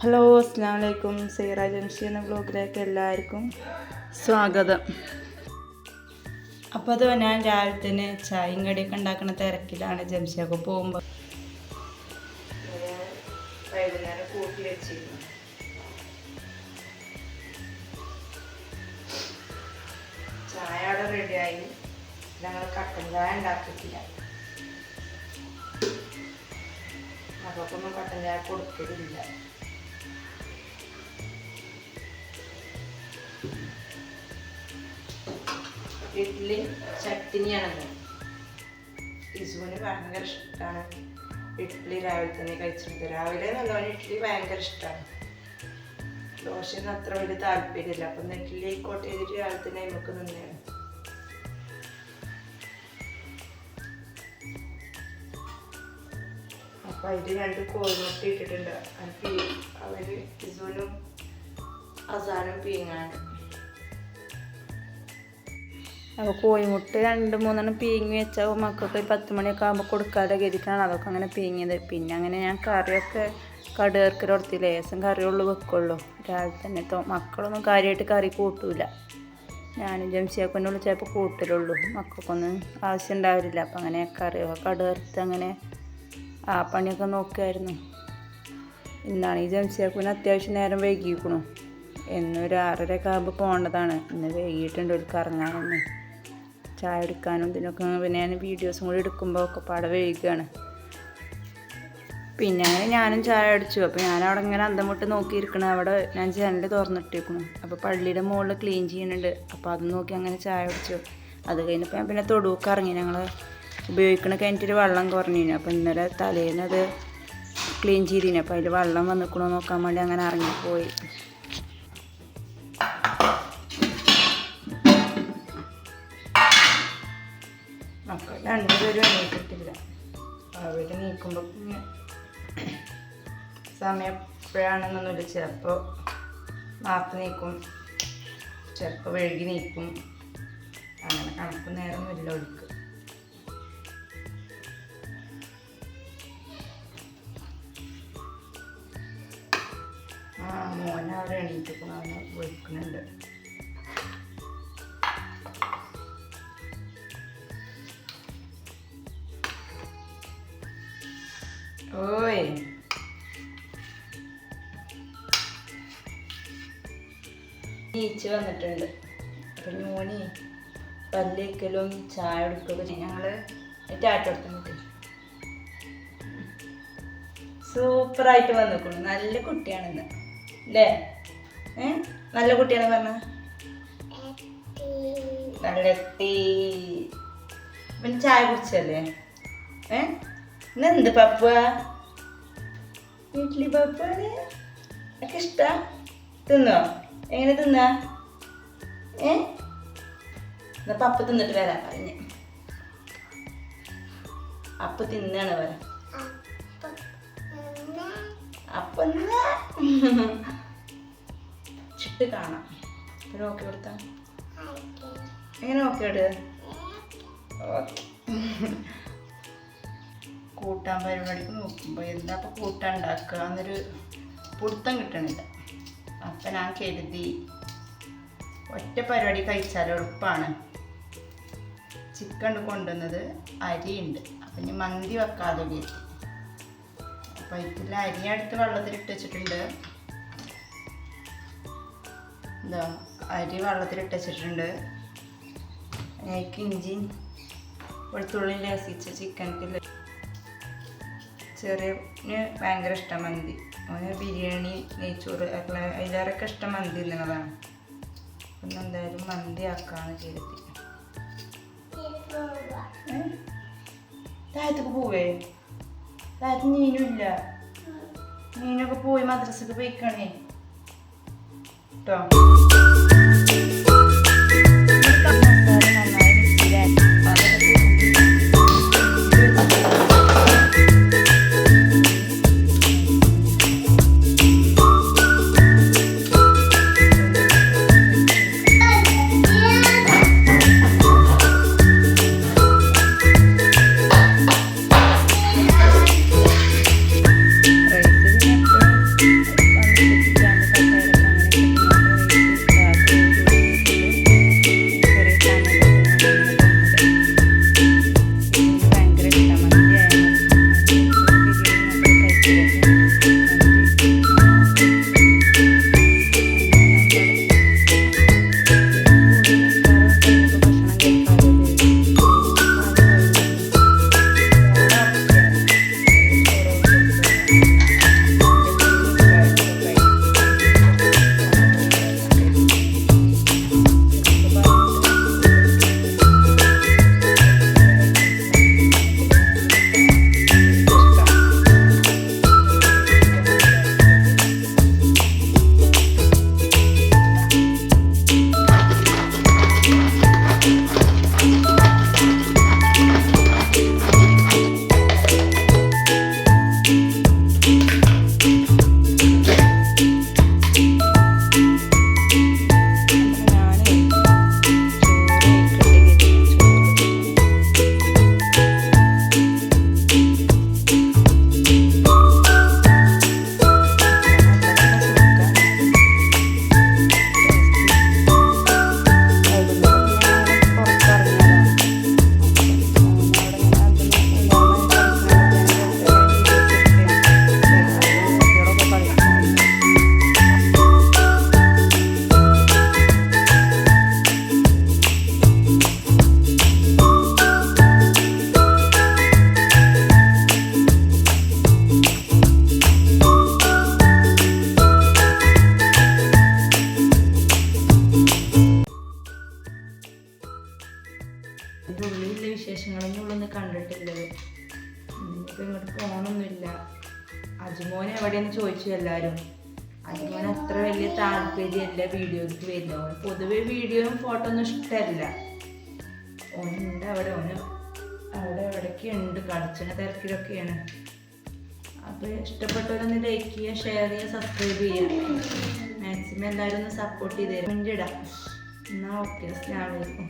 Hello അസ്സലാമു അലൈക്കും. സൈറ ജംഷി എന്ന ബ്ലോഗിലേക്ക് എല്ലാവർക്കും സ്വാഗതം. അപ്പോൾ അത് ഞാൻ രാവിലെ തന്നെ ചായയും കടിയൊക്കെ ഉണ്ടാക്കുന്ന തിരക്കിലാണ്. ജംഷിയൊക്കെ പോകുമ്പോൾ വൈകുന്നേരം കൂട്ടി വെച്ചിരുന്നു. ചായ അവിടെ റെഡിയായി. ഞങ്ങൾ കട്ടൻ ചായ ഉണ്ടാക്കിയിട്ടില്ല. മക്കൾക്കൊന്നും കട്ടൻ ചായ കൊടുക്കലില്ല. ഇഡ്ഡലി ചട്ടിനിയാണത്. ഇസുവിന് ഭയങ്കര ഇഷ്ടമാണ് ഇഡ്ഡലി. രാവിലെ തന്നെ കഴിച്ചിട്ടുണ്ട്. രാവിലെ നല്ലവണ്ണം ഇഡ്ഡലി ഭയങ്കര ഇഷ്ടമാണ്. ദോശയൊന്നും അത്ര വലിയ താല്പര്യമില്ല. അപ്പം ഇഡ്ഡലി ആയിക്കോട്ടെ ചെയ്തിട്ട് രാവിലെ തന്നെ നമുക്ക് നിന്നാണ്. അപ്പം അതിൽ 2 കോഴിമുട്ട ഇട്ടിട്ടുണ്ട്. അവര് ഇസുവിനും അസാനും പീങ്ങാൻ. അപ്പോൾ കോഴിമുട്ട 2-3 പീങ്ങി വെച്ചാൽ മക്കൾക്ക് 10 മണിയൊക്കെ ആകുമ്പോൾ കൊടുക്കാതെ കരുതിയിട്ടാണ് അതൊക്കെ അങ്ങനെ പീങ്ങിയത്. പിന്നെ അങ്ങനെ ഞാൻ കറിയൊക്കെ കടുകർക്കലൊടുത്തി ലേശം കറിയുള്ളൂ വെക്കുള്ളൂ. രാവിലെ തന്നെ മക്കളൊന്നും കാര്യമായിട്ട് കറി കൂട്ടൂല. ഞാനും ജംഷിയൊക്കെ ചിലപ്പോൾ കൂട്ടലുള്ളൂ. മക്കൾക്കൊന്നും ആവശ്യം ഉണ്ടാവില്ല. അപ്പം അങ്ങനെ കറിയൊക്കെ കടുകർത്ത് അങ്ങനെ ആ പണിയൊക്കെ നോക്കുമായിരുന്നു. ഇന്നാണ് ഈ ജംഷിയൊക്കെ അത്യാവശ്യം നേരം വൈകിക്കണു. എന്നൊരു 6:30 ആകുമ്പോൾ പോകേണ്ടതാണ്. ഇന്ന് വൈകിട്ടുണ്ട് ഒരു കറങ്ങാനൊന്ന് ചായ എടുക്കാനും ഇതിനൊക്കെ. പിന്നെ ഞാൻ വീഡിയോസും കൂടി എടുക്കുമ്പോൾ ഒക്കെ പാടെ വൈകുകയാണ്. പിന്നെ അങ്ങനെ ഞാനും ചായ അടിച്ചു. അപ്പോൾ ഞാനവിടെ ഇങ്ങനെ അന്തം വിട്ട് നോക്കിയിരിക്കണം. അവിടെ ഞാൻ ജനൽ തുറന്നിട്ടിരിക്കണം. അപ്പോൾ പള്ളിയുടെ മുകളിൽ ക്ലീൻ ചെയ്യുന്നുണ്ട്. അപ്പോൾ അത് നോക്കി അങ്ങനെ ചായ അടിച്ചു. അത് കഴിഞ്ഞപ്പോൾ ഞാൻ പിന്നെ തൊടുവൊക്കെ ഇറങ്ങി. ഞങ്ങൾ ഉപയോഗിക്കണ കിണറ്റിൽ വെള്ളം കുറഞ്ഞിരുന്നു. അപ്പോൾ ഇന്നലെ തലേന്ന് അത് ക്ലീൻ ചെയ്തിരുന്നു. അപ്പോൾ അതിൽ വെള്ളം വന്നിക്കണോ നോക്കാൻ വേണ്ടി അങ്ങനെ ഇറങ്ങിപ്പോയി. മക്കൾ 2 പേരും എണീറ്റിട്ടില്ല. അവർ നീക്കുമ്പോൾ സമയം എപ്പോഴാണെന്നൊന്നുമില്ല. ചിലപ്പോൾ നേരത്തെ നീക്കും, ചിലപ്പോൾ വൈകി നീക്കും. അങ്ങനെ കണക്ക് നേരമൊന്നുമില്ല ഒഴുക്ക്. മോനെ അവിടെ എണീറ്റിക്കണം. അവനെ വിളിക്കുന്നുണ്ട്. ഓയ് നീച്ച് വന്നിട്ടുണ്ട്. അപ്പം മോനി പല്ലേക്കലും ചായ എടുക്കലും ഞങ്ങൾ ടാറ്റ കൊടുത്തിട്ട് സൂപ്പറായിട്ട് വന്നിക്കുന്നു. നല്ല കുട്ടിയാണെന്ന് അല്ലേ? നല്ല കുട്ടിയാണ് പറഞ്ഞ നല്ല എത്തി. പിന്നെ ചായ കുടിച്ചല്ലേ? ഇന്നെന്ത് പപ്പ വീട്ടില് പപ്പാണ് ഒക്കെ ഇഷ്ടാ? തിന്നോ? എങ്ങനെ തിന്നാ? എന്നാ പപ്പ തിന്നിട്ട് വരാൻ പറഞ്ഞ്. അപ്പ തിന്നാണ് പറ. അപ്പ ചിട്ട് കാണാം. ഓക്കെ കൊടുത്താ എങ്ങനെ ഓക്കെ ഇട്? ഓക്കെ. കൂട്ടാൻ പരിപാടിക്ക് നോക്കുമ്പോൾ എന്താ ഇപ്പോൾ കൂട്ടാൻ ഉണ്ടാക്കുക എന്നൊരു പിടുത്തം കിട്ടണില്ല. അപ്പം ഞാൻ കരുതി ഒറ്റ പരിപാടി കഴിച്ചാൽ എളുപ്പമാണ്. ചിക്കൻ കൊണ്ടുവന്നത് അരിയുണ്ട്. അപ്പം ഇനി മന്തി വെക്കാതെ കരുതി. അപ്പം ഇതിൽ അരി അടുത്ത് വെള്ളത്തിലിട്ട് വെച്ചിട്ടുണ്ട്. എന്താ അരി വെള്ളത്തിലിട്ട് വെച്ചിട്ടുണ്ട്. അതിലേക്ക് ഇഞ്ചി വെളുത്തുള്ളി ലസിച്ച് ചിക്കനക്ക്. ചെറിയന് ഭയങ്കര ഇഷ്ടം മന്തി. അവന് ബിരിയാണി നെയ്ച്ചോറ് അതിലേറെയൊക്കെ ഇഷ്ടം മന്തി തിന്നതാണ്. പിന്നെ എന്തായാലും മന്തി ആക്കാന്ന് കരുതി. താഴത്തേക്ക് പോവേ? താഴത്ത് നീനുമില്ല. നീനൊക്കെ പോയി മദ്രസക്ക് പോയിക്കണേ കേട്ടോ. ചോദിച്ചു എല്ലാവരും. അതുപോലെ അത്ര വലിയ താല്പര്യമല്ല വീഡിയോയ്ക്ക് വരുന്നത്. പൊതുവെ വീഡിയോയും ഫോട്ടോ ഒന്നും ഇഷ്ടമല്ല. ഓനുണ്ട് അവിടെ, അവിടെ എവിടേക്ക് ഉണ്ട്, കളിച്ചിന തിരക്കിലൊക്കെയാണ്. അപ്പോൾ ഇഷ്ടപ്പെട്ടവരൊന്ന് ലൈക്ക് ചെയ്യുക, ഷെയർ ചെയ്യുക, സബ്സ്ക്രൈബ് ചെയ്യുക. മാക്സിമം എല്ലാവരും ഒന്ന് സപ്പോർട്ട് ചെയ്ത് തരും. ഇടാം. എന്നാൽ ഓക്കെ, അസ്സലാമു അലൈക്കും.